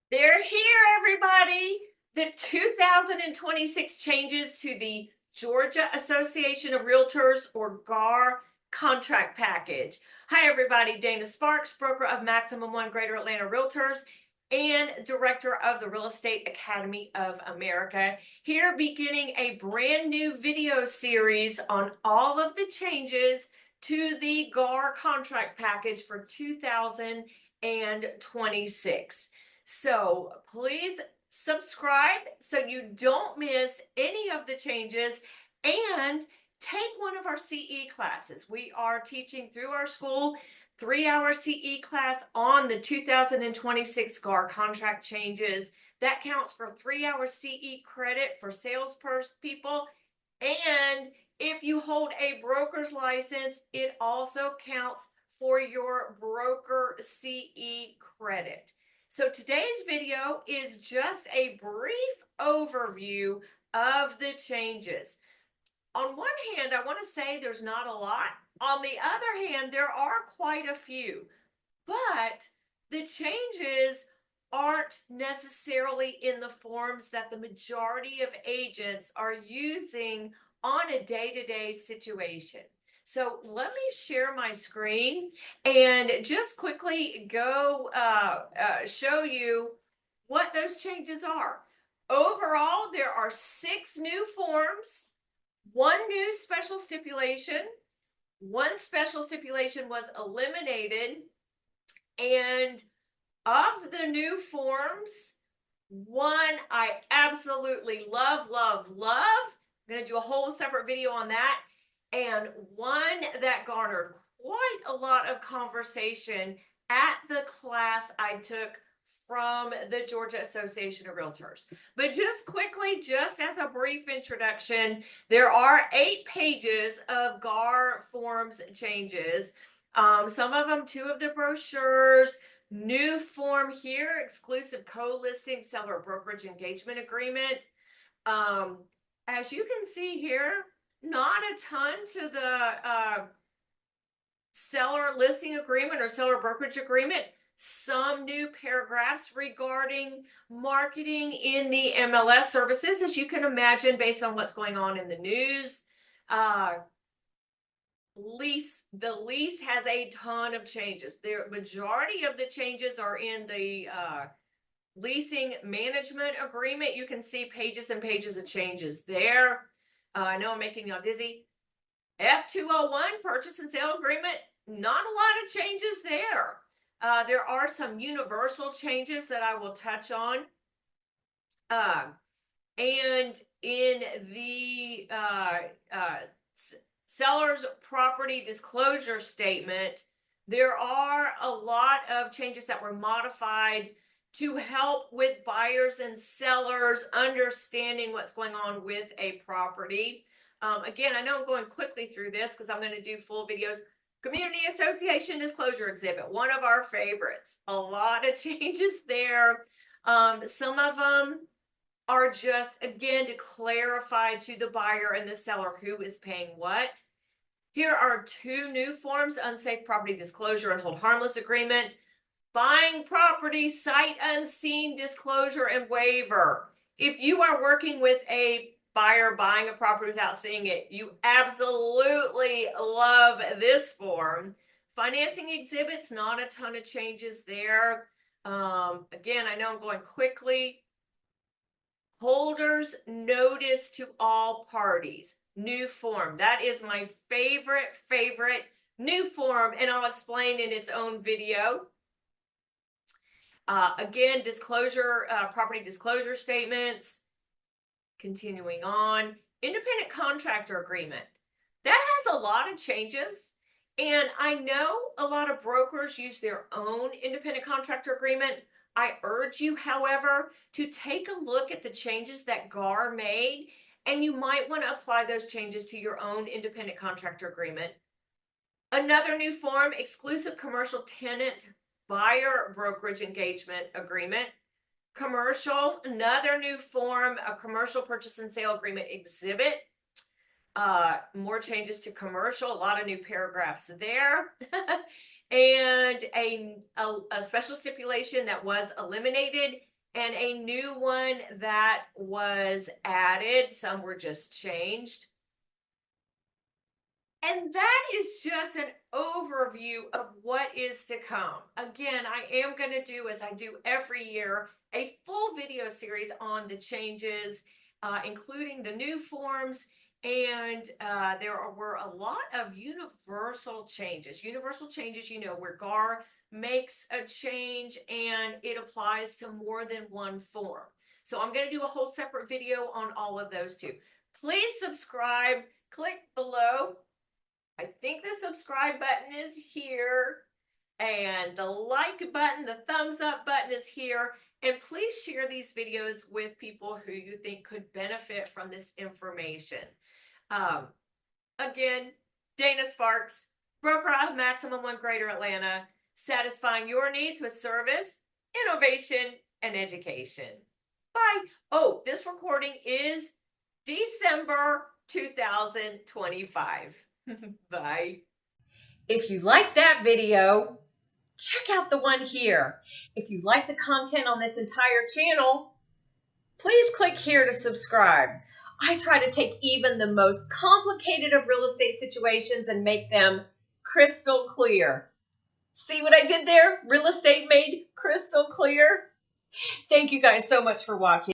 They're here, everybody. The 2026 changes to the Georgia Association of Realtors, or GAR, contract package. Hi, everybody. Dana Sparks, broker of Maximum One Greater Atlanta Realtors and director of the Real Estate Academy of America, here beginning a brand new video series on all of the changes to the GAR contract package for 2026. So please subscribe so you don't miss any of the changes, and take one of our CE classes. We are teaching through our school 3-hour CE class on the 2026 GAR contract changes. That counts for 3-hour CE credit for salespeople. And if you hold a broker's license, it also counts for your broker CE credit. So today's video is just a brief overview of the changes. On one hand, I want to say there's not a lot. On the other hand, there are quite a few. But the changes aren't necessarily in the forms that the majority of agents are using on a day-to-day situation. So let me share my screen and just quickly go show you what those changes are. Overall, there are 6 new forms, 1 new special stipulation. 1 special stipulation was eliminated, and of the new forms, 1 I absolutely love. I'm going to do a whole separate video on that. And 1 that garnered quite a lot of conversation at the class I took from the Georgia Association of Realtors. But just quickly, just as a brief introduction, there are 8 pages of GAR forms changes. Some of them 2 of the brochures. New form here, exclusive co-listing seller brokerage engagement agreement. As you can see here, not a ton to the seller listing agreement or seller brokerage agreement. Some new paragraphs regarding marketing in the MLS services, as you can imagine, based on what's going on in the news. The lease has a ton of changes. The majority of the changes are in the leasing management agreement. You can see pages and pages of changes there. I know I'm making y'all dizzy. F201 purchase and sale agreement, not a lot of changes there. There are some universal changes that I will touch on. And in the seller's property disclosure statement, there are a lot of changes that were modified to help with buyers and sellers understanding what's going on with a property. Again, I know I'm going quickly through this because I'm going to do full videos. Community Association Disclosure Exhibit, one of our favorites. A lot of changes there. Some of them are just, again, to clarify to the buyer and the seller who is paying what. Here are 2 new forms: unsafe property disclosure and hold harmless agreement. Buying property sight unseen disclosure and waiver. If you are working with a buyer buying a property without seeing it, you absolutely love this form. Financing exhibits, not a ton of changes there. Again, I know I'm going quickly. Holders notice to all parties, new form. That is my favorite new form, and I'll explain in its own video. Again, disclosure, property disclosure statements. Continuing on, independent contractor agreement. That has a lot of changes, and I know a lot of brokers use their own independent contractor agreement. I urge you, however, to take a look at the changes that GAR made, and you might want to apply those changes to your own independent contractor agreement. Another new form, exclusive commercial tenant buyer brokerage engagement agreement. Commercial, another new form, a commercial purchase and sale agreement exhibit. More changes to commercial, a lot of new paragraphs there. And a special stipulation that was eliminated. and a new one that was added. Some were just changed. And that is just an overview of what is to come. Again, I am going to do, as I do every year, a full video series on the changes, including the new forms. And were a lot of universal changes. Universal changes, where GAR makes a change and it applies to more than one form. So I'm going to do a whole separate video on all of those too. Please subscribe, click below. I think the subscribe button is here, and the like button, the thumbs up button is here. And please share these videos with people who you think could benefit from this information. Um, Again, Dana Sparks, broker out of Maximum One Greater Atlanta, satisfying your needs with service, innovation, and education. Bye. Oh, this recording is December 2025. Bye. If you like that video, check out the one here. If you like the content on this entire channel, please click here to subscribe. I try to take even the most complicated of real estate situations and make them crystal clear. See what I did there? Real estate made crystal clear. Thank you guys so much for watching.